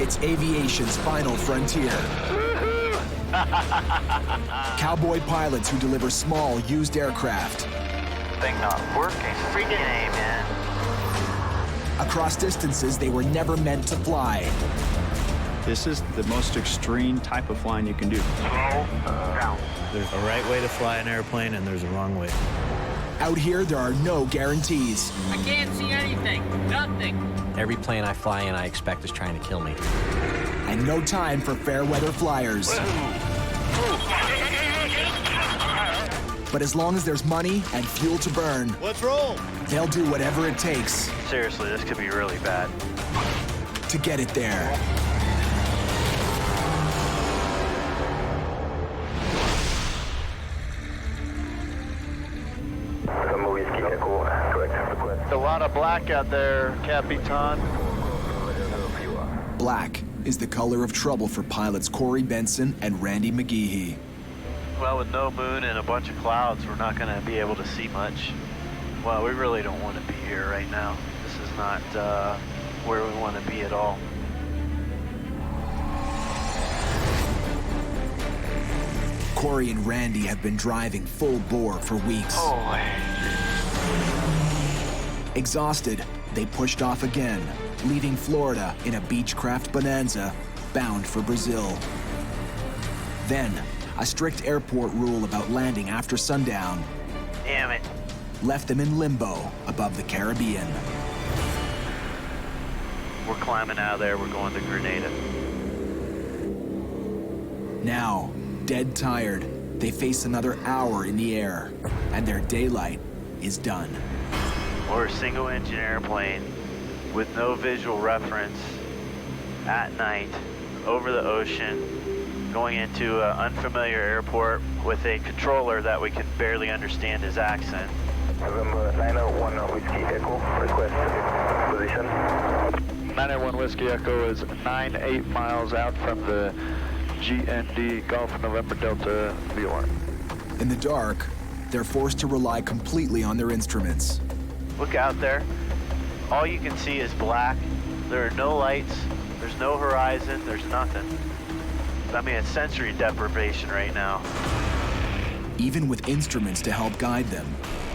It's aviation's final frontier. Cowboy pilots who deliver small, used aircraft. Thing not working. Freaking A, man. Across distances they were never meant to fly. This is the most extreme type of flying you can do. Slow down. There's a right way to fly an airplane and there's a wrong way. Out here, there are no guarantees. I can't see anything. Nothing. Every plane I fly in, I expect is trying to kill me. And no time for fair weather flyers. But as long as there's money and fuel to burn, let's roll. They'll do whatever it takes Seriously, this could be really bad. to get it there. A lot of black out there, Capitan. Black is the color of trouble for pilots Corey Benson and Randy McGeehee. Well, with no moon and a bunch of clouds, we're not going to be able to see much. Well, we really don't want to be here right now. This is not where we want to be at all. Corey and Randy have been driving full bore for weeks. Holy. Exhausted, they pushed off again, leaving Florida in a Beechcraft Bonanza, bound for Brazil. Then, a strict airport rule about landing after sundown Damn it. left them in limbo above the Caribbean. We're climbing out of there. We're going to Grenada. Now, dead tired, they face another hour in the air, and their daylight is done. We're a single-engine airplane with no visual reference at night over the ocean, going into an unfamiliar airport with a controller that we can barely understand his accent. November 901 Whiskey Echo, request position. 901 Whiskey Echo is 9-8 miles out from the GND Golf November Delta V1. In the dark, they're forced to rely completely on their instruments. Look out there. All you can see is black. There are no lights. There's no horizon. There's nothing. I mean, it's sensory deprivation right now. Even with instruments to help guide them,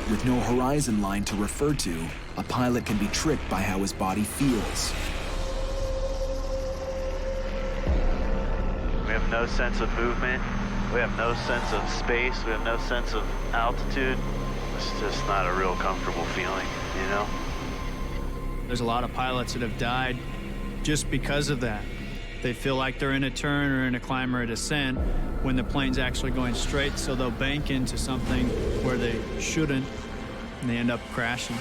with no horizon line to refer to, a pilot can be tricked by how his body feels. We have no sense of movement. We have no sense of space. We have no sense of altitude. It's just not a real comfortable feeling, you know? There's a lot of pilots that have died just because of that. They feel like they're in a turn or in a climb or a descent when the plane's actually going straight, so they'll bank into something where they shouldn't, and they end up crashing.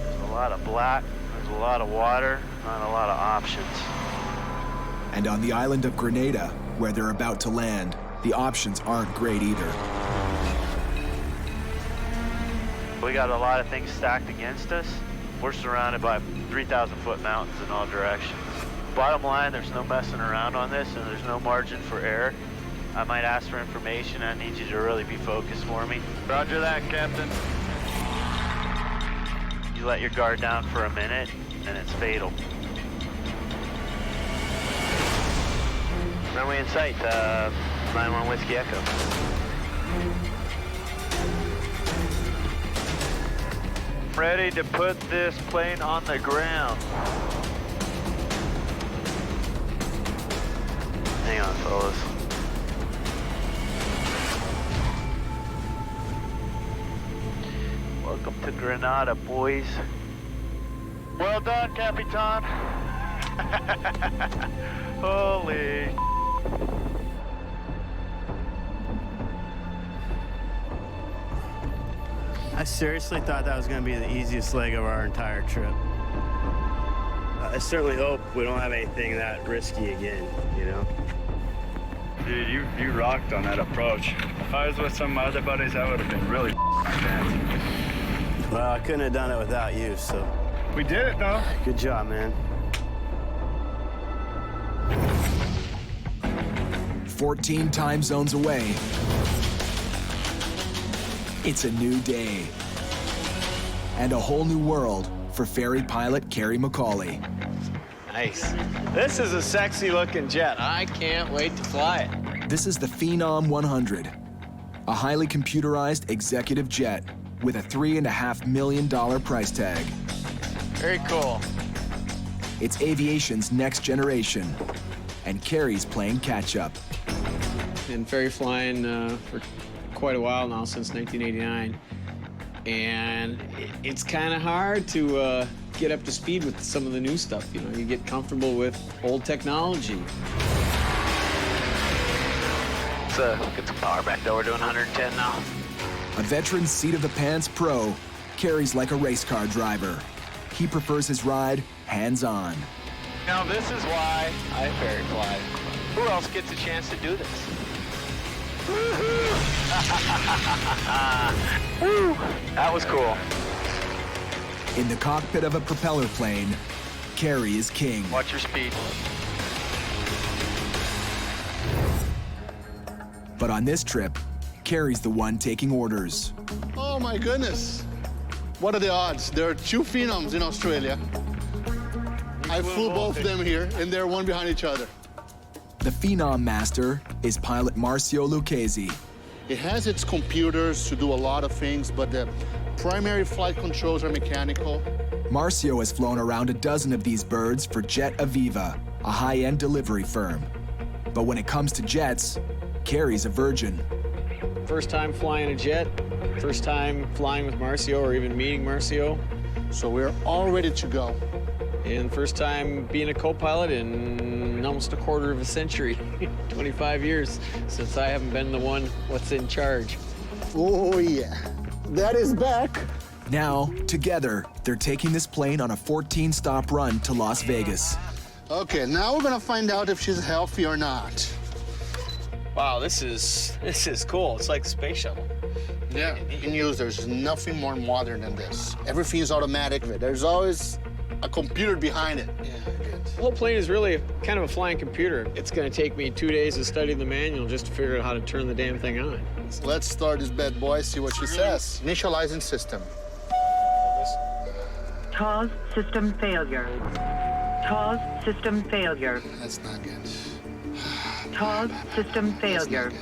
There's a lot of black, there's a lot of water, not a lot of options. And on the island of Grenada, where they're about to land, the options aren't great either. We got a lot of things stacked against us. We're surrounded by 3,000-foot mountains in all directions. Bottom line, there's no messing around on this, and there's no margin for error. I might ask for information. I need you to really be focused for me. Roger that, Captain. You let your guard down for a minute, and it's fatal. Runway in sight, 91 Whiskey Echo. Ready to put this plane on the ground. Hang on, fellas. Welcome to Grenada, boys. Well done, Capitan. Holy. I seriously thought that was going to be the easiest leg of our entire trip. I certainly hope we don't have anything that risky again, you know? Dude, you rocked on that approach. If I was with some of my other buddies, I would have been really fancy. Well, I couldn't have done it without you, so. We did it, though. Good job, man. 14 time zones away. It's a new day. And a whole new world for ferry pilot Kerry McCauley. Nice. This is a sexy looking jet. I can't wait to fly it. This is the Phenom 100, a highly computerized executive jet with a $3.5 million price tag. Very cool. It's aviation's next generation, and Kerry's playing catch-up. Been ferry flying for quite a while now, since 1989. And it's kind of hard to get up to speed with some of the new stuff. You know, you get comfortable with old technology. Get the power back though. We're doing 110 now. A veteran seat-of-the-pants pro, Kerry's like a race car driver. He prefers his ride hands-on. Now this is why I ferry fly. Who else gets a chance to do this? Woo! That was cool. In the cockpit of a propeller plane, Kerry is king. Watch your speed. But on this trip, Kerry's the one taking orders. Oh my goodness. What are the odds? There are two Phenoms in Australia. I flew both of them here, and they're one behind each other. The Phenom master is pilot Marcio Lucchesi. It has its computers to do a lot of things, but the primary flight controls are mechanical. Marcio has flown around a dozen of these birds for Jet Aviva, a high-end delivery firm. But when it comes to jets, Kerry's a virgin. First time flying a jet, first time flying with Marcio or even meeting Marcio. So we're all ready to go. And first time being a co-pilot in almost a quarter of a century, 25 years since I haven't been the one what's in charge. Oh yeah, that is back. Now, together, they're taking this plane on a 14-stop run to Las Vegas. Okay, now we're gonna find out if she's healthy or not. Wow, this is cool. It's like the space shuttle. Yeah, in use, there's nothing more modern than this. Everything is automatic. There's always a computer behind it. Yeah, good. The whole plane is really kind of a flying computer. It's gonna take me 2 days to study the manual just to figure out how to turn the damn thing on. Let's start this bad boy, see what she says. Initializing system. TAWS system failure. TAWS system failure. That's not good. TAWS system failure.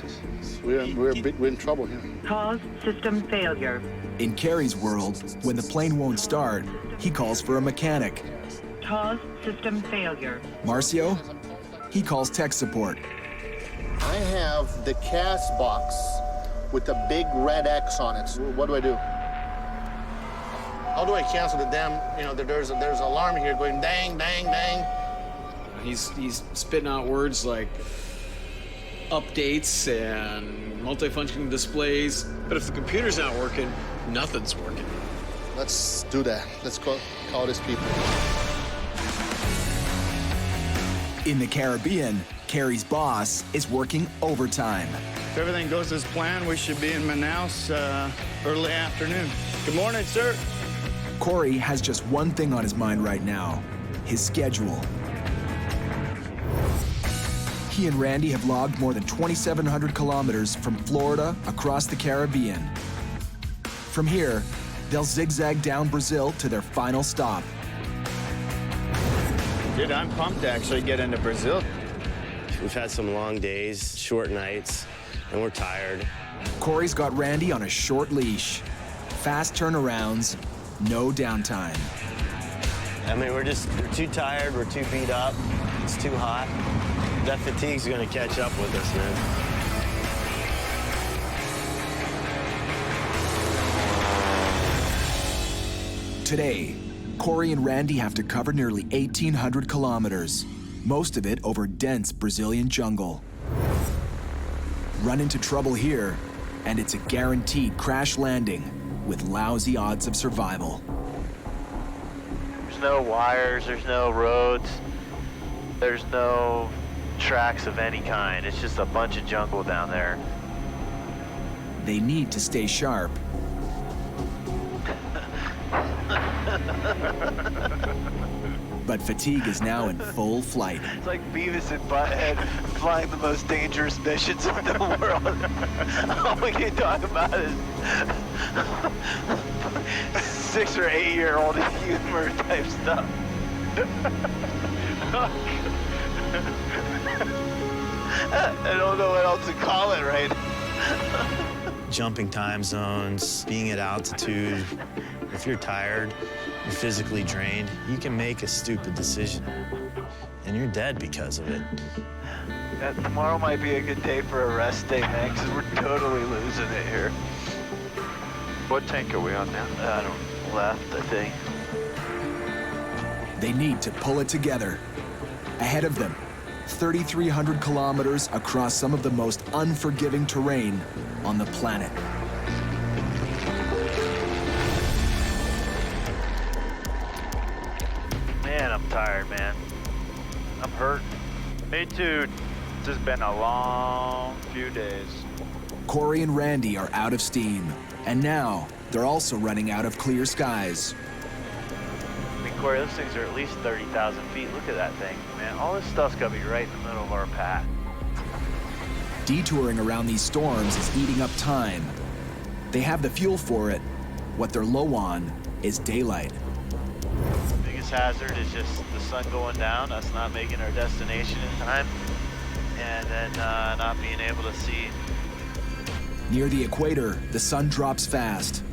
We're in trouble here. TAWS system failure. In Kerry's world, when the plane won't start, he calls for a mechanic. TAWS system failure. Marcio, he calls tech support. I have the cast box with a big red X on it. What do I do? How do I cancel the damn, you know, there's an alarm here going dang, dang, dang. He's spitting out words like updates and multifunction displays. But if the computer's not working, nothing's working. Let's do that. Let's call these people. In the Caribbean, Kerry's boss is working overtime. If everything goes as planned, we should be in Manaus early afternoon. Good morning, sir. Corey has just one thing on his mind right now, his schedule. He and Randy have logged more than 2,700 kilometers from Florida across the Caribbean. From here, they'll zigzag down Brazil to their final stop. Dude, I'm pumped to actually get into Brazil. We've had some long days, short nights, and we're tired. Corey's got Randy on a short leash. Fast turnarounds, no downtime. I mean, we're too tired, we're too beat up, it's too hot. That fatigue's gonna catch up with us, man. Today, Corey and Randy have to cover nearly 1,800 kilometers, most of it over dense Brazilian jungle. Run into trouble here, and it's a guaranteed crash landing with lousy odds of survival. There's no wires, there's no roads, there's no tracks of any kind. It's just a bunch of jungle down there. They need to stay sharp. But fatigue is now in full flight. It's like Beavis and Butthead flying the most dangerous missions in the world. All we can talk about is 6 or 8 year old humor type stuff. I don't know what else to call it right now. Jumping time zones, being at altitude. If you're tired, you're physically drained, you can make a stupid decision. And you're dead because of it. Tomorrow might be a good day for a rest day, man, because we're totally losing it here. What tank are we on now? I don't left, I think. They need to pull it together. Ahead of them, 3,300 kilometers across some of the most unforgiving terrain on the planet. Man, I'm tired, man. I'm hurt. Me too. This has been a long few days. Corey and Randy are out of steam, and now they're also running out of clear skies. I mean, Corey, those things are at least 30,000 feet. Look at that thing, man. All this stuff's got to be right in the middle of our path. Detouring around these storms is eating up time. They have the fuel for it. What they're low on is daylight. Biggest hazard is just the sun going down, us not making our destination in time, and then not being able to see. Near the equator, the sun drops fast.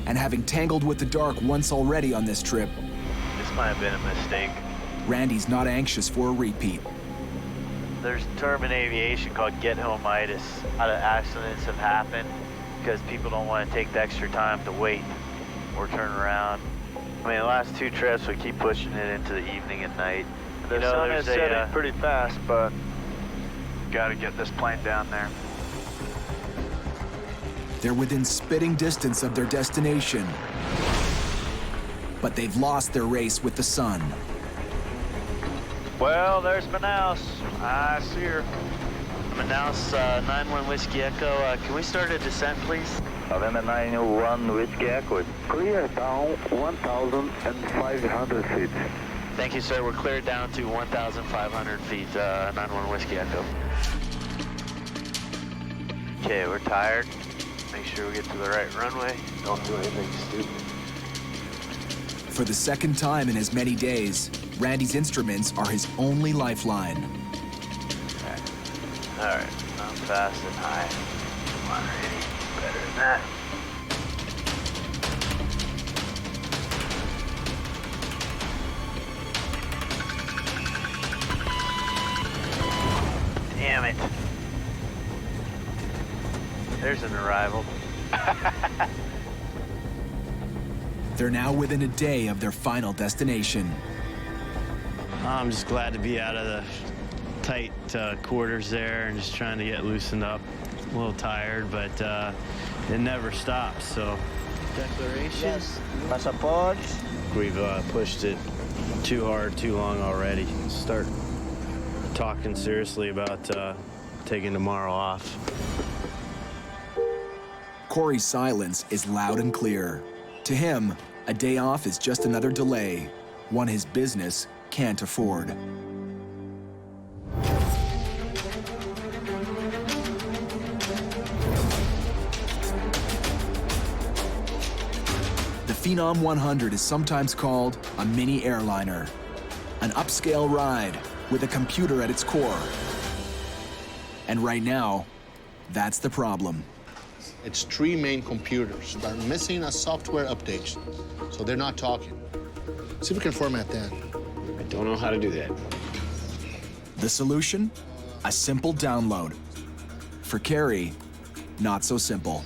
And having tangled with the dark once already on this trip, This might have been a mistake. Randy's not anxious for a repeat. There's a term in aviation called get-home-itis. A lot of accidents have happened because people don't want to take the extra time to wait or turn around. I mean, the last 2 trips, we keep pushing it into the evening and night. The sun is setting pretty fast, but got to get this plane down there. They're within spitting distance of their destination, but they've lost their race with the sun. Well, there's Manaus. I see her. Manaus 9-1 Whiskey Echo, can we start a descent, please? November 9-1 Whiskey Echo. Clear down 1,500 feet. Thank you, sir. We're cleared down to 1,500 feet, 9-1 Whiskey Echo. Okay, we're tired. Make sure we get to the right runway. Don't do anything stupid. For the second time in as many days, Randy's instruments are his only lifeline. All right, not fast and high. Come on, Randy. Better than that. Damn it. There's an arrival. They're now within a day of their final destination. I'm just glad to be out of the tight quarters there and just trying to get loosened up. A little tired, but it never stops, so. Declaration? Yes. Passport. We've pushed it too hard, too long already. Start talking seriously about taking tomorrow off. Corey's silence is loud and clear. To him, a day off is just another delay, one his business can't afford. The Phenom 100 is sometimes called a mini airliner, an upscale ride with a computer at its core. And right now, that's the problem. It's 3 main computers that are missing a software update, so they're not talking. See if we can format that. I don't know how to do that. The solution? A simple download. For Kerry, not so simple.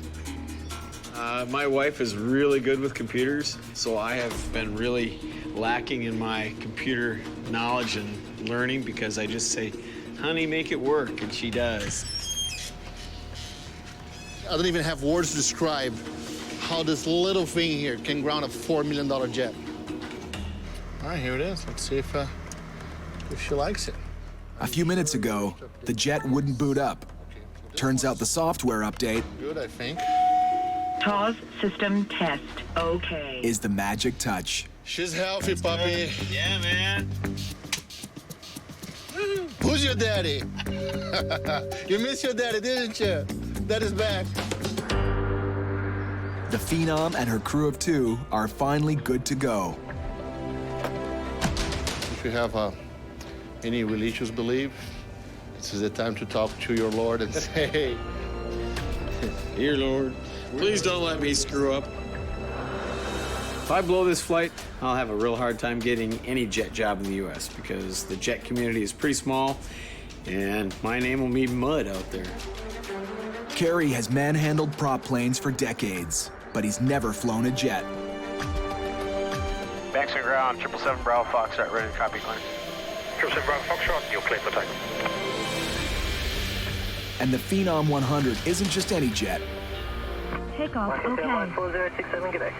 My wife is really good with computers, so I have been really lacking in my computer knowledge and learning because I just say, honey, make it work, and she does. I don't even have words to describe how this little thing here can ground a $4 million jet. All right, here it is. Let's see if she likes it. A few minutes ago, the jet wouldn't boot up. Turns out the software update Good, I think. TAWS system test. Okay. is the magic touch. She's healthy, puppy. Yeah, man. Who's your daddy? You miss your daddy, didn't you? Daddy's back. The Phenom and her crew of 2 are finally good to go. If you have any religious belief, this is the time to talk to your Lord and say, Dear Lord, please don't let me screw up. If I blow this flight, I'll have a real hard time getting any jet job in the U.S. because the jet community is pretty small, and my name will be mud out there. Kerry has manhandled prop planes for decades, but he's never flown a jet. Banks and ground, 777 Bravo Foxtrot, ready to copy climb. 777 Bravo Foxtrot, you're clear for takeoff. And the Phenom 100 isn't just any jet. Takeoff, okay. 4067, good day.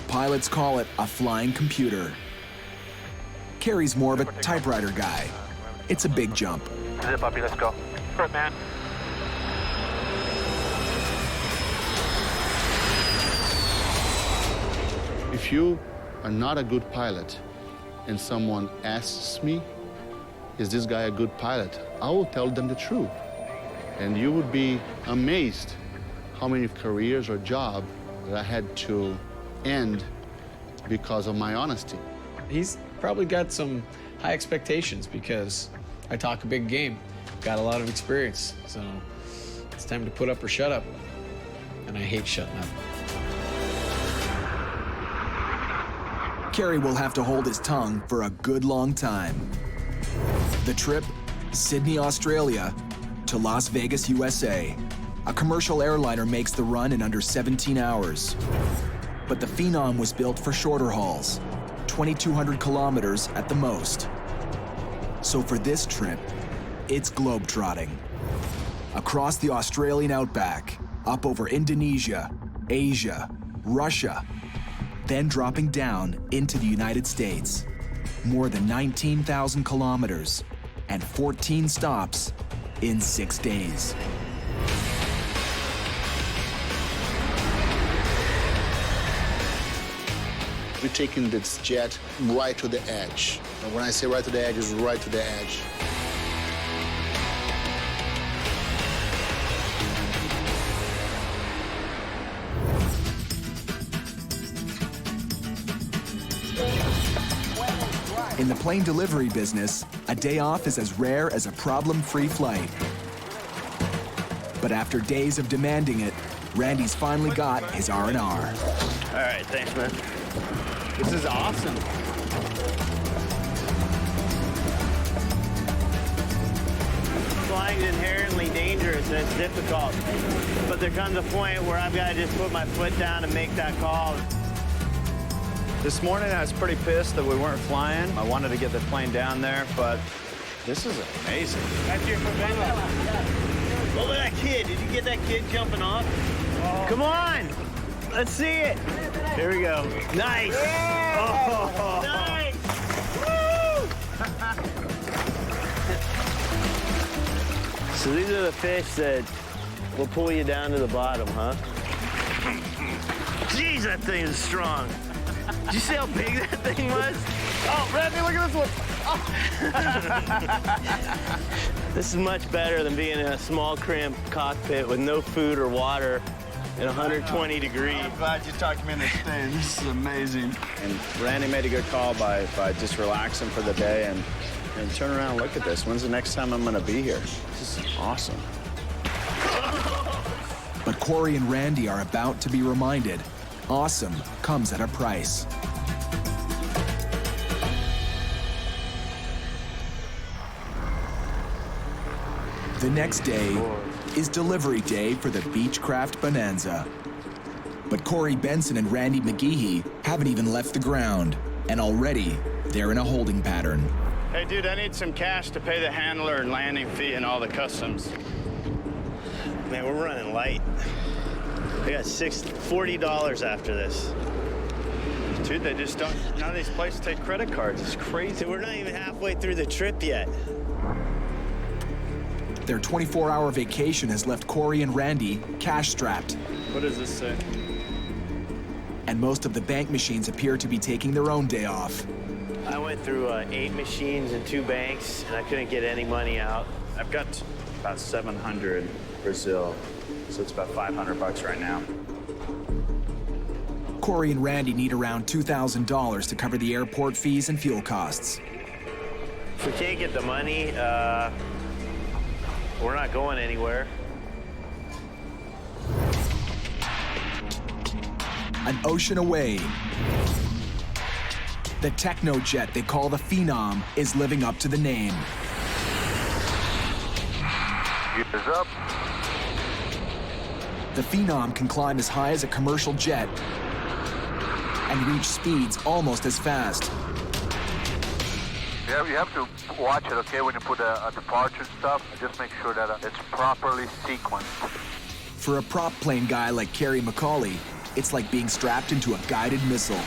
Pilots call it a flying computer. Kerry's more of a typewriter guy. It's a big jump. Zip, puppy, let's go. Right, man. if you are not a good pilot and someone asks me, is this guy a good pilot? I will tell them the truth. And you would be amazed how many careers or jobs that I had to end because of my honesty. He's probably got some high expectations because I talk a big game, got a lot of experience. So it's time to put up or shut up. And I hate shutting up. Kerry will have to hold his tongue for a good long time. The trip, Sydney, Australia, to Las Vegas, USA. A commercial airliner makes the run in under 17 hours. But the Phenom was built for shorter hauls, 2,200 kilometers at the most. So for this trip, it's globetrotting. Across the Australian outback, up over Indonesia, Asia, Russia, then dropping down into the United States. More than 19,000 kilometers and 14 stops in 6 days. We're taking this jet right to the edge. And when I say right to the edge, it's right to the edge. In the plane delivery business, a day off is as rare as a problem-free flight. But after days of demanding it, Randy's finally got his R&R. All right, thanks, man. This is awesome. Flying's inherently dangerous and it's difficult. But there comes a point where I've got to just put my foot down and make that call. This morning I was pretty pissed that we weren't flying. I wanted to get the plane down there, but this is amazing. That's your preventer. Look at that kid. Did you get that kid jumping off? Oh. Come on. Let's see it. Here we go. Nice. Yeah. Oh. Nice. Woo. So these are the fish that will pull you down to the bottom, huh? Jeez, that thing is strong. Did you see how big that thing was? Oh, Randy, look at this one. Oh. This is much better than being in a small, cramped cockpit with no food or water in 120 degrees. I'm glad you talked me into staying. This is amazing. And Randy made a good call by just relaxing for the day and turn around and look at this. When's the next time I'm going to be here? This is awesome. But Corey and Randy are about to be reminded, awesome comes at a price. The next day is delivery day for the Beechcraft Bonanza. But Corey Benson and Randy McGeehee haven't even left the ground, and already they're in a holding pattern. Hey, dude, I need some cash to pay the handler and landing fee and all the customs. Man, we're running light. I got $40 after this. Dude, they just don't, none of these places take credit cards. It's crazy. We're not even halfway through the trip yet. Their 24-hour vacation has left Corey and Randy cash-strapped. What does this say? And most of the bank machines appear to be taking their own day off. I went through 8 machines and 2 banks, and I couldn't get any money out. I've got about 700 Brazil, so it's about $500 right now. Corey and Randy need around $2,000 to cover the airport fees and fuel costs. If we can't get the money, we're not going anywhere. An ocean away, the techno jet they call the Phenom is living up to the name. Gears up. The Phenom can climb as high as a commercial jet and reach speeds almost as fast. Yeah, you have to watch it, okay, when you put a departure stuff. Just make sure that it's properly sequenced. For a prop plane guy like Kerry McCauley, it's like being strapped into a guided missile.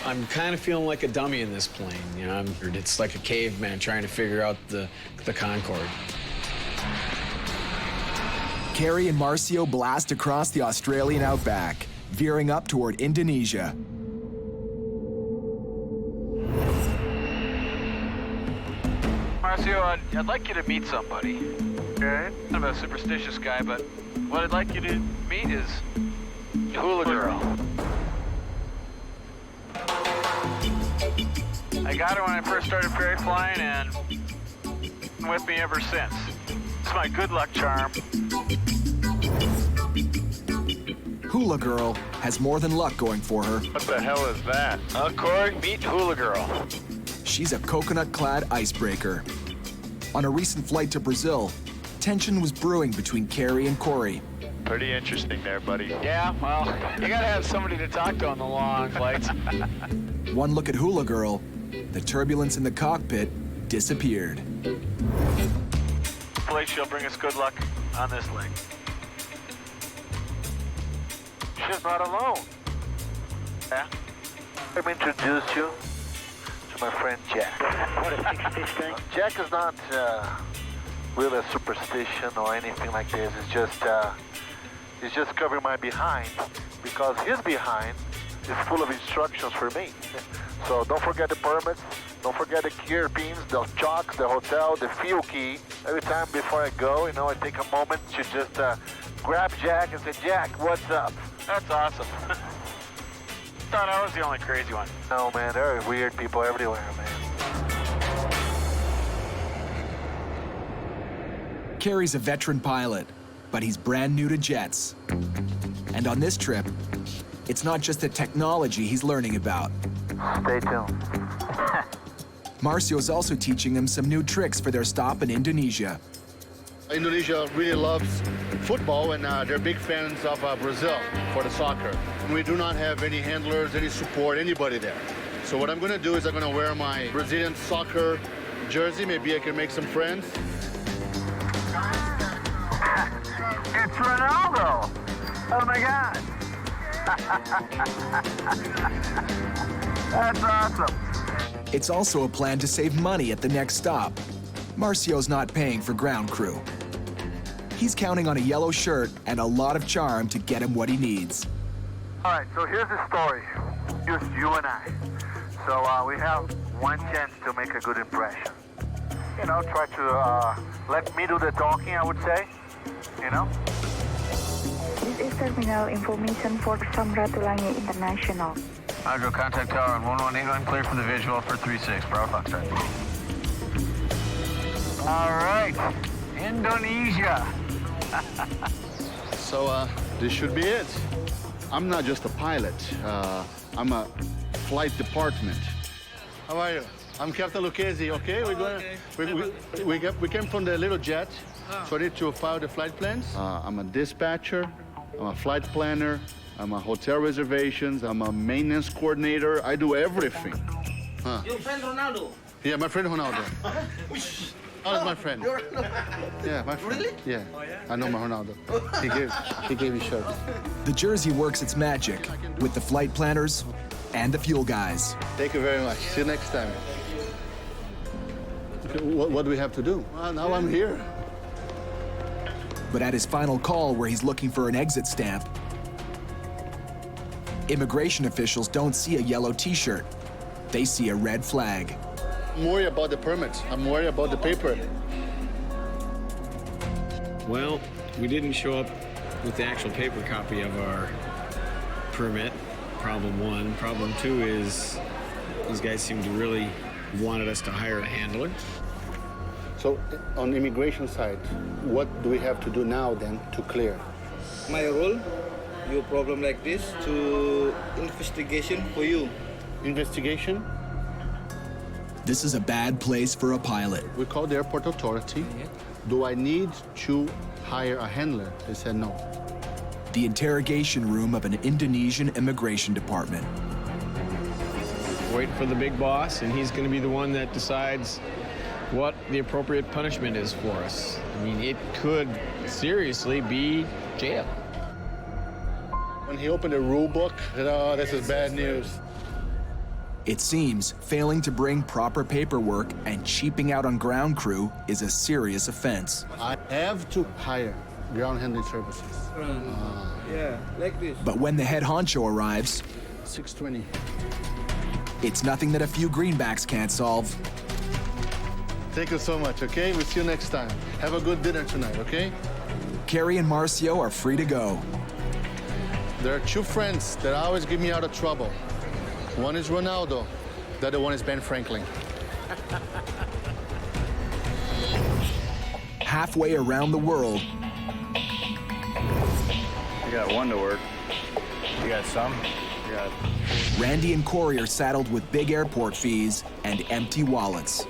I'm kind of feeling like a dummy in this plane, you know. It's like a caveman trying to figure out the Concorde. Kerry and Marcio blast across the Australian outback, veering up toward Indonesia. Marcio, I'd like you to meet somebody. Okay. I'm a superstitious guy, but what I'd like you to meet is Hula Girl. I got her when I first started prairie flying and with me ever since. It's my good luck charm. Hula Girl has more than luck going for her. What the hell is that? Corey, meet Hula Girl. She's a coconut-clad icebreaker. On a recent flight to Brazil, tension was brewing between Kerry and Corey. Pretty interesting there, buddy. Yeah, well, you gotta have somebody to talk to on the long flights. One look at Hula Girl, the turbulence in the cockpit disappeared. Hopefully she'll bring us good luck on this leg. She's not alone. Yeah? Let me introduce you to my friend Jack. What a 6-fish thing. Jack is not really a superstition or anything like this. He's just covering my behind because his behind is full of instructions for me. So don't forget the permits, don't forget the gear pins, the chocks, the hotel, the fuel key. Every time before I go, you know, I take a moment to just grab Jack and say, Jack, what's up? That's awesome. Thought I was the only crazy one. No, man, there are weird people everywhere, man. Kerry's a veteran pilot, but he's brand new to jets. And on this trip, it's not just the technology he's learning about. Stay tuned. Marcio's also teaching him some new tricks for their stop in Indonesia. Indonesia really loves football, and they're big fans of Brazil for the soccer. And we do not have any handlers, any support, anybody there. So what I'm going to do is I'm going to wear my Brazilian soccer jersey. Maybe I can make some friends. It's Ronaldo! Oh my God! That's awesome. It's also a plan to save money at the next stop. Marcio's not paying for ground crew. He's counting on a yellow shirt and a lot of charm to get him what he needs. All right, so here's the story. Just you and I. So we have one chance to make a good impression. You know, try to let me do the talking, I would say. You know? This is terminal information for Samratulangi International. Hydro contact tower on 1181, clear for the visual for 36, Bravo Foxtrot. All right, Indonesia. So this should be it. I'm not just a pilot. I'm a flight department. How are you? I'm Captain Lucchesi, okay? We came from the little jet, so I need to file the flight plans. I'm a dispatcher, I'm a flight planner, I'm a hotel reservations, I'm a maintenance coordinator. I do everything. Your friend Ronaldo? Yeah, my friend Ronaldo. Oh, that's my friend. Yeah, my friend. Really? Yeah. I know my Ronaldo. He gave me shirt. The jersey works its magic with the flight planners and the fuel guys. Thank you very much. See you next time. What do we have to do? Well, now I'm here. But at his final call where he's looking for an exit stamp, immigration officials don't see a yellow t-shirt. They see a red flag. I'm worried about the permits. I'm worried about the paper. Well, we didn't show up with the actual paper copy of our permit, problem one. Problem two is these guys seem to really wanted us to hire a handler. So on immigration side, what do we have to do now then to clear? My role, your problem like this, to investigation for you. Investigation? This is a bad place for a pilot. We called the airport authority. Do I need to hire a handler? They said no. The interrogation room of an Indonesian immigration department. Wait for the big boss, and he's going to be the one that decides what the appropriate punishment is for us. I mean, it could seriously be jail. When he opened the rule book, I said, oh, this is bad news. It seems failing to bring proper paperwork and cheaping out on ground crew is a serious offense. I have to hire ground handling services. Yeah, like this. But when the head honcho arrives, 620. it's nothing that a few greenbacks can't solve. Thank you so much, okay? We'll see you next time. Have a good dinner tonight, okay? Kerry and Marcio are free to go. There are two friends that always get me out of trouble. One is Ronaldo, the other one is Ben Franklin. Halfway around the world, I got one to work. You got some? You got... Randy and Corey are saddled with big airport fees and empty wallets.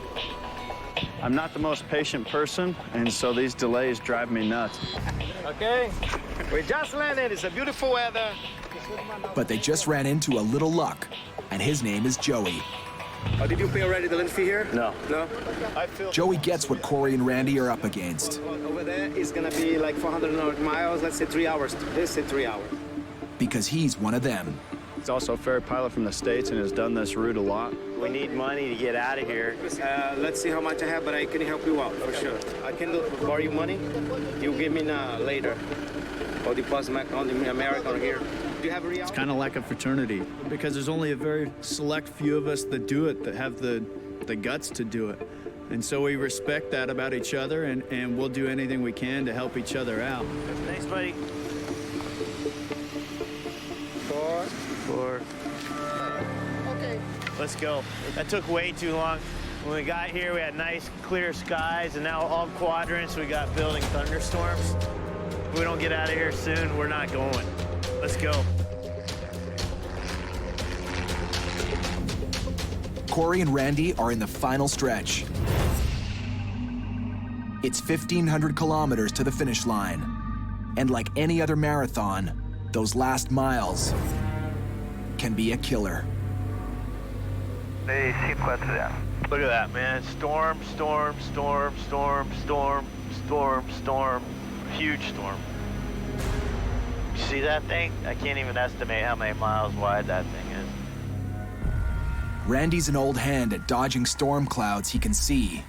I'm not the most patient person, and so these delays drive me nuts. Okay, we just landed. It's a beautiful weather. But they just ran into a little luck, and his name is Joey. Did you pay already the land fee here? No. No? Joey gets what Corey and Randy are up against. Over there is gonna be like 400 miles, let's say 3 hours. Let's say 3 hours. Because he's one of them. He's also a ferry pilot from the States and has done this route a lot. We need money to get out of here. Let's see how much I have, but I can help you out for sure. I can borrow you money. You give me later. Or deposit my account in America or here. Do you have a real? It's kind of like a fraternity because there's only a very select few of us that do it, that have the guts to do it. And so we respect that about each other, and we'll do anything we can to help each other out. Thanks, buddy. 4. Okay. Let's go. That took way too long. When we got here, we had nice, clear skies, and now all quadrants, we got building thunderstorms. If we don't get out of here soon, we're not going. Let's go. Corey and Randy are in the final stretch. It's 1,500 kilometers to the finish line. And like any other marathon, those last miles can be a killer. Look at that, man. Storm, storm, storm, storm, storm, storm, storm. Huge storm. You see that thing? I can't even estimate how many miles wide that thing is. Randy's an old hand at dodging storm clouds he can see,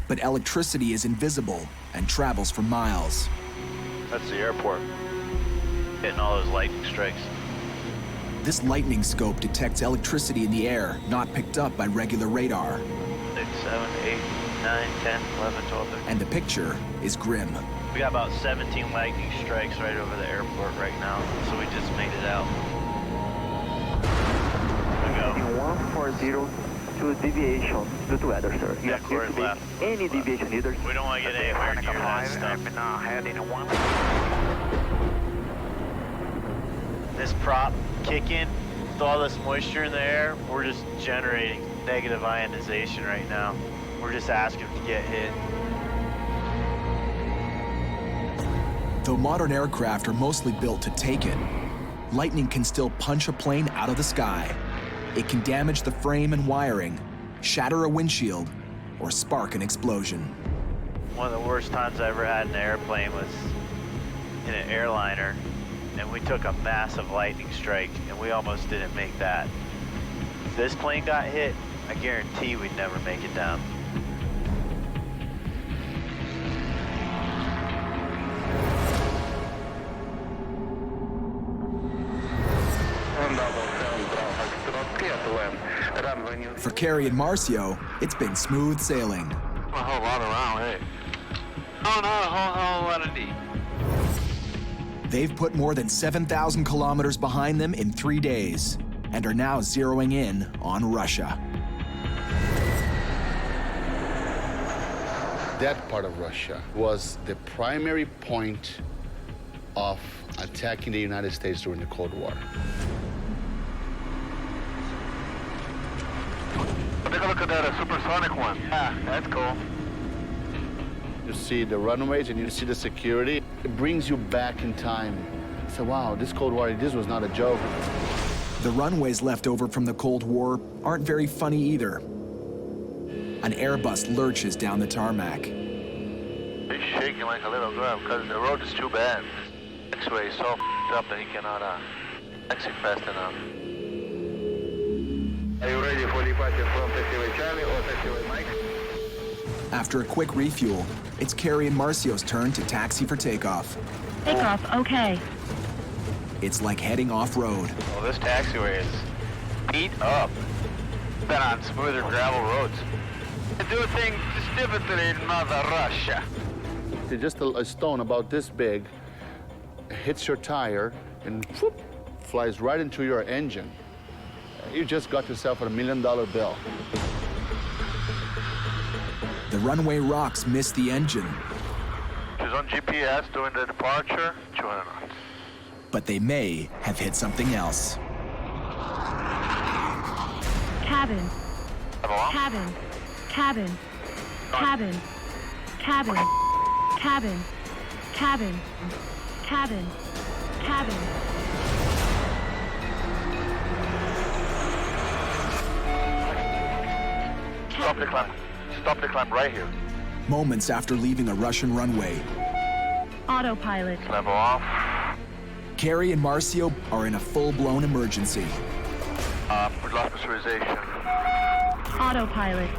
but electricity is invisible and travels for miles. That's the airport. Hitting all those lightning strikes. This lightning scope detects electricity in the air not picked up by regular radar. 6, 7, 8, 9, 10, 11, 12, 13. And the picture is grim. We got about 17 lightning strikes right over the airport right now, so we just made it out. Here we go. 140 to deviation due to weather, sir. Yeah, Corey left. Any deviation either. We don't want to get anywhere near that stuff. Heading 1. This prop kicking with all this moisture in the air, we're just generating negative ionization right now. We're just asking to get hit. Though modern aircraft are mostly built to take it, lightning can still punch a plane out of the sky. It can damage the frame and wiring, shatter a windshield, or spark an explosion. One of the worst times I ever had in an airplane was in an airliner, and we took a massive lightning strike, and we almost didn't make that. If this plane got hit, I guarantee we'd never make it down. For Kerry and Marcio, it's been smooth sailing. A whole lot around, hey. Oh, no, a whole lot of deep. They've put more than 7,000 kilometers behind them in 3 days and are now zeroing in on Russia. That part of Russia was the primary point of attacking the United States during the Cold War. Take a look at that supersonic one. Yeah, that's cool. You see the runways and you see the security. It brings you back in time. So wow, this Cold War, this was not a joke. The runways left over from the Cold War aren't very funny either. An Airbus lurches down the tarmac. He's shaking like a little girl because the road is too bad. X-ray is so up that he cannot exit fast enough. Are you ready for departure from taxiway Charlie or taxiway Mike? After a quick refuel, it's Kerry and Marcio's turn to taxi for takeoff. Takeoff, okay. It's like heading off-road. Well, this taxiway is beat up. Been on smoother gravel roads. They do things differently in Mother Russia. Just a stone about this big hits your tire and whoop, flies right into your engine. You just got yourself a $1 million bill. The runway rocks miss the engine, She's on GPS during the departure. 200 knots. but they may have hit something else. Cabin. Cabin. Cabin. Cabin. Cabin. Cabin. Cabin. Cabin. Cabin. Stop the climb. Stop the climb right here. Moments after leaving a Russian runway, Autopilot. Level off. Kerry and Marcio are in a full-blown emergency. We lost pressurization. Autopilot.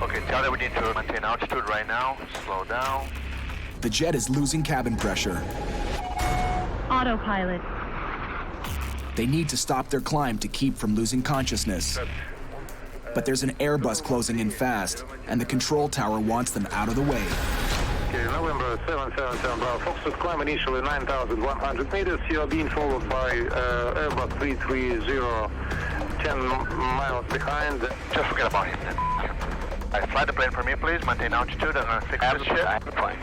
Okay, tell them we need to maintain altitude right now. Slow down. The jet is losing cabin pressure. Autopilot. They need to stop their climb to keep from losing consciousness. But there's an Airbus closing in fast, and the control tower wants them out of the way. Okay, November 777 Bravo. Foxtrot climb initially 9,100 meters. You are being followed by Airbus 330, 10 miles behind. Just forget about him then. Right, fly the plane for me, please. Maintain altitude. I'm going to fix this shit. Fine.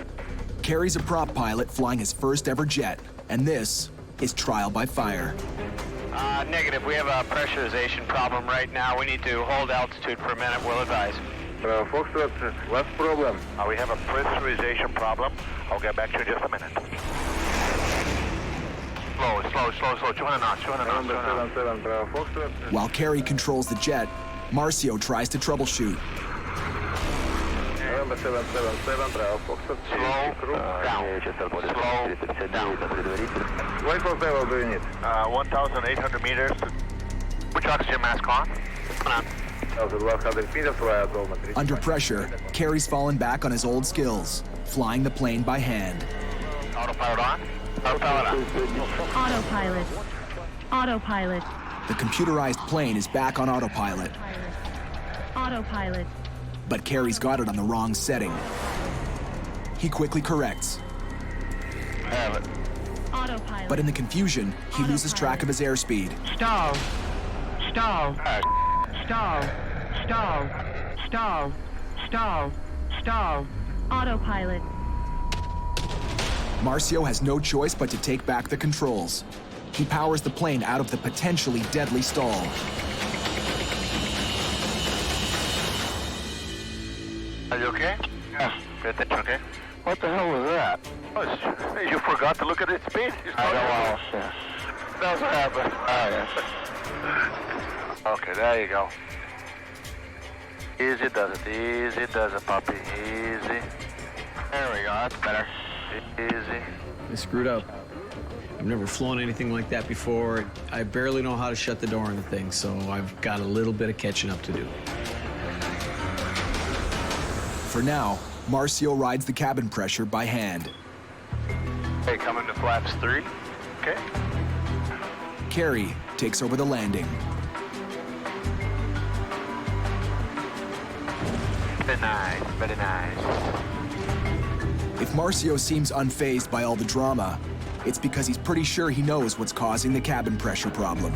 Kerry's a prop pilot flying his first ever jet, and this is trial by fire. Negative. We have a pressurization problem right now. We need to hold altitude for a minute. We'll advise. Foxtrot, what's the problem? We have a pressurization problem. I'll get back to you in just a minute. Slow. 200 knots, 200 knots, 200 knots. Foxtrot. While Kerry controls the jet, Marcio tries to troubleshoot. November 777 Bravo. Foxtrot. Slow down. What level do you need? 1,800 meters. Which oxygen mask on? Under pressure, Kerry's fallen back on his old skills, flying the plane by hand. Autopilot on? Autopilot on. Autopilot. Autopilot. The computerized plane is back on autopilot, Autopilot. but Kerry's got it on the wrong setting. He quickly corrects, Have it. Autopilot. but in the confusion, he loses track of his airspeed. Stall. Stall. Stall. Stall. Stall. Stall. Stall. Autopilot. Marcio has no choice but to take back the controls. He powers the plane out of the potentially deadly stall. Are you okay? Yeah. Pay attention, okay? What the hell was that? Oh, you forgot to look at its speed. I know. That's what happened. Okay, there you go. Easy does it, puppy. Easy. There we go, that's better. Easy. I screwed up. I've never flown anything like that before. I barely know how to shut the door on the thing, so I've got a little bit of catching up to do. For now, Marcio rides the cabin pressure by hand. Okay, coming to flaps 3. Okay. Kerry takes over the landing. Very nice, very nice. If Marcio seems unfazed by all the drama, it's because he's pretty sure he knows what's causing the cabin pressure problem.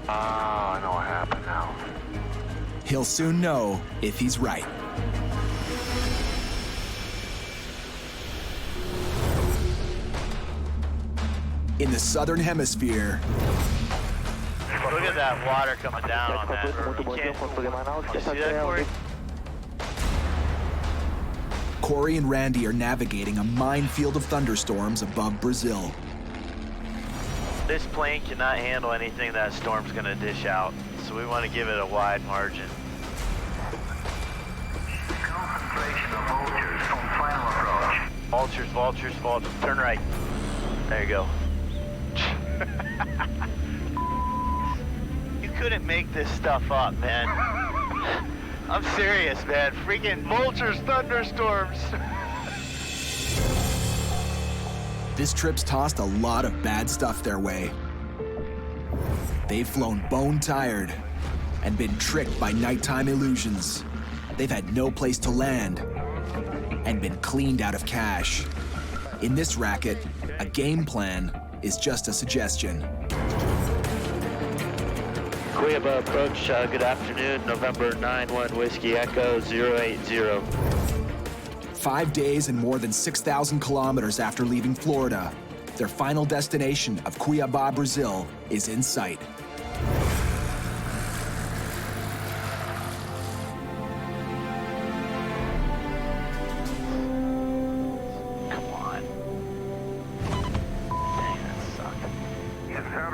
Ah, I know what happened now. He'll soon know if he's right. In the southern hemisphere, Look at that water coming down on that. You see that, Corey? Corey and Randy are navigating a minefield of thunderstorms above Brazil. This plane cannot handle anything that storm's gonna dish out, so we want to give it a wide margin. Concentration of vultures from final approach. Vultures, vultures, vultures. Turn right. There you go. You couldn't make this stuff up, man. I'm serious, man. Freaking vultures, thunderstorms. This trip's tossed a lot of bad stuff their way. They've flown bone-tired and been tricked by nighttime illusions. They've had no place to land and been cleaned out of cash. In this racket, a game plan is just a suggestion. Cuiabá approach, good afternoon, November 91 Whiskey Echo 080. 5 days and more than 6,000 kilometers after leaving Florida, their final destination of Cuiabá, Brazil, is in sight.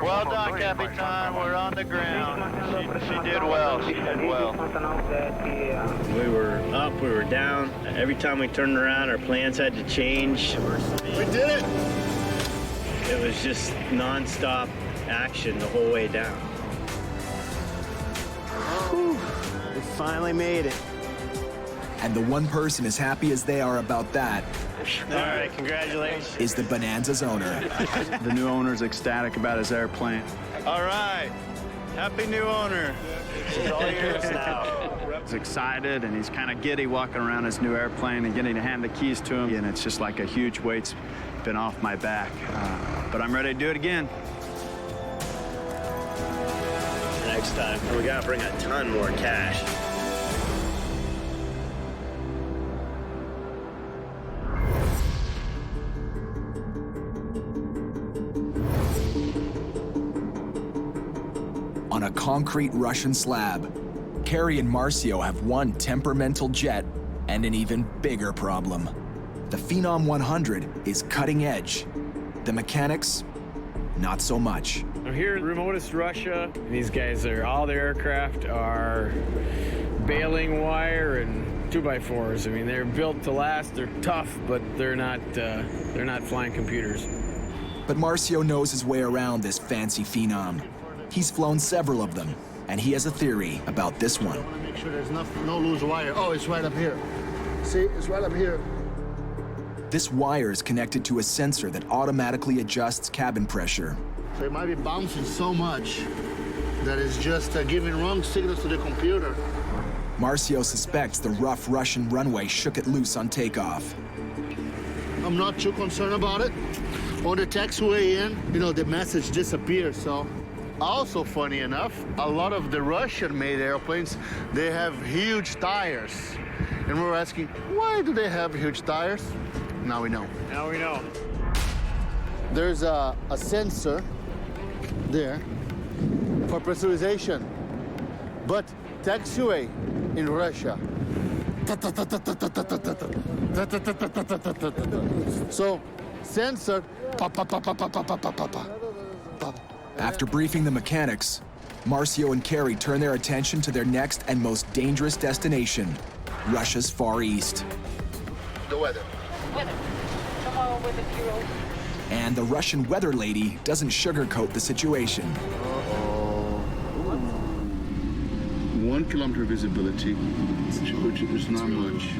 Well done, Capitan. We're on the ground. She did well. She did well. We were up, we were down. Every time we turned around, our plans had to change. We did it! It was just non-stop action the whole way down. Whew. We finally made it. And the one person as happy as they are about that All right, congratulations. is the Bonanza's owner. The new owner's ecstatic about his airplane. All right, happy new owner. It's all yours now. He's excited and he's kind of giddy walking around his new airplane and getting to hand the keys to him. And it's just like a huge weight's been off my back. But I'm ready to do it again. Next time, we gotta bring a ton more cash. On a concrete Russian slab, Kerry and Marcio have one temperamental jet and an even bigger problem. The Phenom 100 is cutting edge. The mechanics, not so much. I'm here in remotest Russia. These guys all their aircraft are baling wire and 2x4s. I mean, they're built to last. They're tough, but they're not flying computers. But Marcio knows his way around this fancy Phenom. He's flown several of them, and he has a theory about this one. I want to make sure there's no loose wire. Oh, it's right up here. See, it's right up here. This wire is connected to a sensor that automatically adjusts cabin pressure. So it might be bouncing so much that it's just giving wrong signals to the computer. Marcio suspects the rough Russian runway shook it loose on takeoff. I'm not too concerned about it. On the taxiway in, the message disappeared, so. Also, funny enough, a lot of the Russian-made airplanes, they have huge tires. And we're asking, why do they have huge tires? Now we know. Now we know. There's a sensor there for pressurization. But taxiway in Russia. So, sensor. After briefing the mechanics, Marcio and Kerry turn their attention to their next and most dangerous destination, Russia's Far East. The weather. And the Russian weather lady doesn't sugarcoat the situation. Uh-oh. 1 kilometer visibility, which is not much.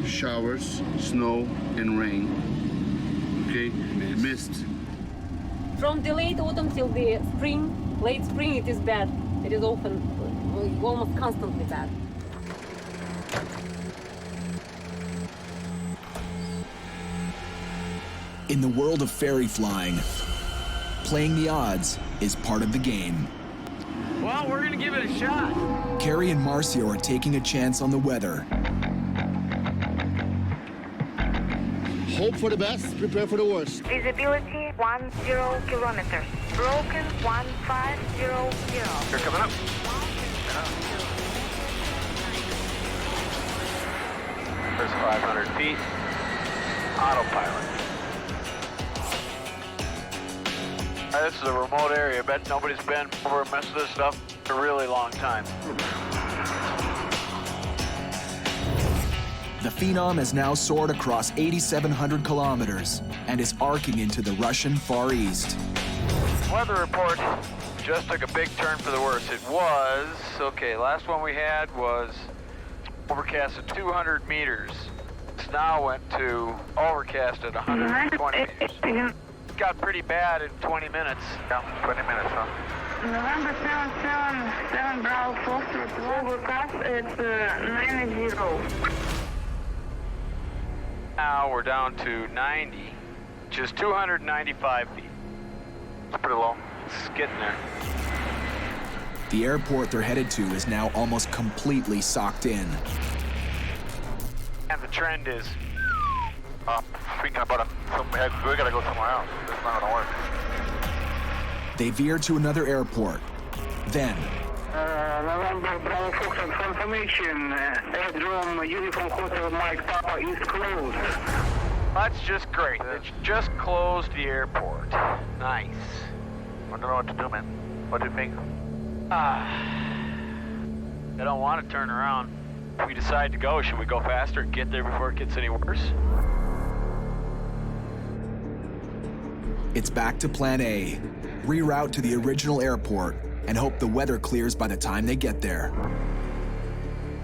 Showers, snow, and rain. Okay, mist. From the late autumn till the spring, late spring, it is bad. It is often, almost constantly bad. In the world of ferry flying, playing the odds is part of the game. Well, we're gonna give it a shot. Kerry and Marcio are taking a chance on the weather. Hope for the best, prepare for the worst. Visibility 10 kilometers. Broken 1500. You're coming up. There's 500 feet. Autopilot. This is a remote area. I bet nobody's been over and messed with this stuff for a really long time. The Phenom has now soared across 8,700 kilometers and is arcing into the Russian Far East. Weather report just took a big turn for the worse. It was, okay, last one we had was overcast at 200 meters. It's now went to overcast at 120 meters. Got pretty bad in 20 minutes. Yeah, 20 minutes, huh? November 777 Bravo Foxtrot. Overcast at 90. Now we're down to 90, which is 295 feet. It's pretty low. It's getting there. The airport they're headed to is now almost completely socked in. And the trend is Thinking about it, we gotta go somewhere else. It's not gonna work. They veer to another airport. Then, November Bravo Foxtrot confirmation. Airdrome Uniform Hotel Mike Papa is closed. That's just great. It's just closed the airport. Nice. I don't know what to do, man. What do you think? I don't want to turn around. If we decide to go, should we go faster and get there before it gets any worse? it's back to Plan A. Reroute to the original airport and hope the weather clears by the time they get there.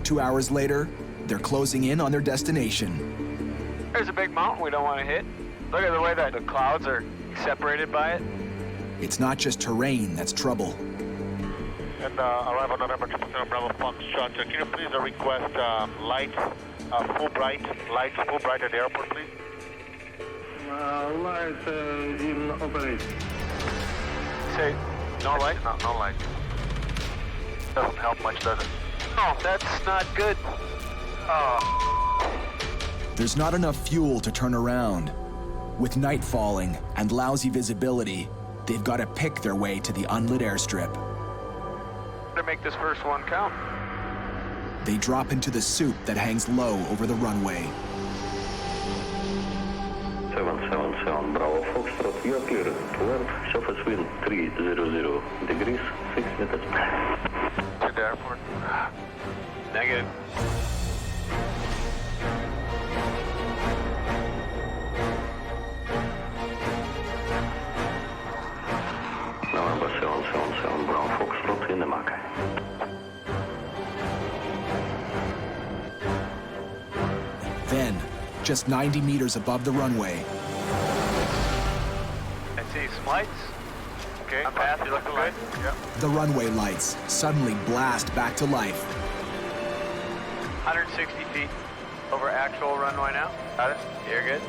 2 hours later, they're closing in on their destination. There's a big mountain we don't want to hit. Look at the way that the clouds are separated by it. It's not just terrain that's trouble. And arrival November 2% Bravo Foxtrot. Can you please request lights, full bright at the airport, please? Lights in operation. Say, no light? No light. Doesn't help much, does it? No, that's not good. There's not enough fuel to turn around. With night falling and lousy visibility, they've got to pick their way to the unlit airstrip. To make this first one count. They drop into the soup that hangs low over the runway. 777 Bravo Foxtrot, you are clear to land, surface wind 300 degrees, 6 meters. To the airport? Negative. November 777 Bravo Foxtrot in the mark. Then, just 90 meters above the runway, I see some lights. Okay, I'm past, you looking good? Yep. the runway lights suddenly blast back to life. 160 feet over actual runway now. Got it? You're good?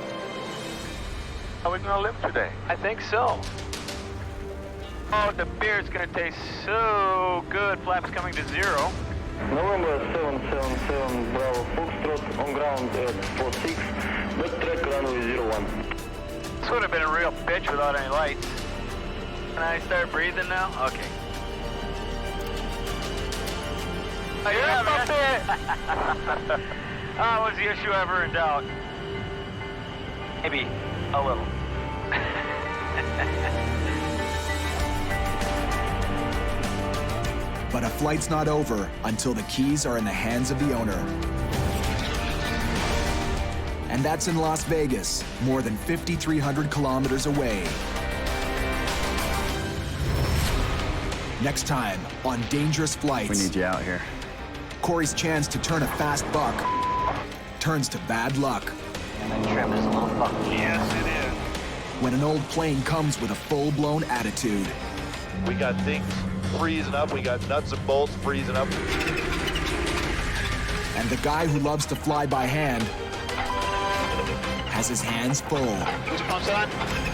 Are we gonna live today? I think so. Oh, the beer's gonna taste so good. Flaps coming to 0. November 777 Bravo Foxtrot on ground at 46, backtrack runway 01. This would have been a real bitch without any lights. Can I start breathing now? Okay. Oh, yeah, man. Oh, was the issue ever in doubt? Maybe a little. But a flight's not over until the keys are in the hands of the owner. And that's in Las Vegas, more than 5,300 kilometers away. Next time on Dangerous Flights. We need you out here. Corey's chance to turn a fast buck turns to bad luck. And that trim is a little fucked. Yes, it is. When an old plane comes with a full-blown attitude. We got things freezing up. We got nuts and bolts freezing up. And the guy who loves to fly by hand has his hands full. Who's the pumps on?